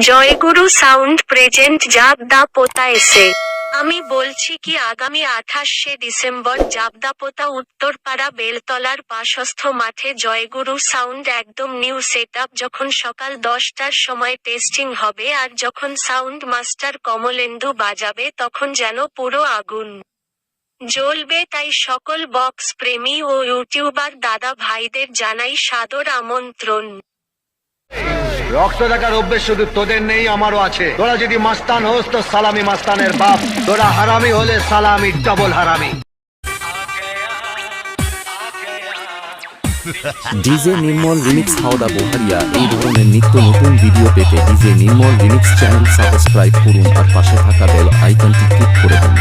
জয়গুরু sound present জাবদাপোতা এসে। আমি বলছি কি আগামী 28শে ডিসেম্বর জাবদাপোতা উত্তরপাড়া বেলতলার পাশস্থ মাঠে জয়গুরু সাউন্ড একদম নিউ সেটআপ যখন সকাল 10টার সময় টেস্টিং হবে আর যখন সাউন্ড মাস্টার কমলেন্দু বাজাবে তখন যেন পুরো আগুন জ্বলবে, তাই সকল বক্স প্রেমী ও ইউটিউবার দাদা ভাইদের জানাই সাদর আমন্ত্রণ। রক্ত দেখার অভ্যেস শুধু তোদের নেই, আমারও আছে। তোরা যদি মাস্তান হোস তো সালামি মাস্তানের বাপ, তোরা হারামি হলে সালামি ডবল হারামি। ডিজে নির্মল রিমিক্স হাওদা বোহারিয়া। এই ধরনের নিত্য নতুন ভিডিও পেতে ডিজে নির্মল রিমিক্স চ্যানেল সাবস্ক্রাইব করুন আর পাশে থাকা বেল আইকনটি ক্লিক করে দিন।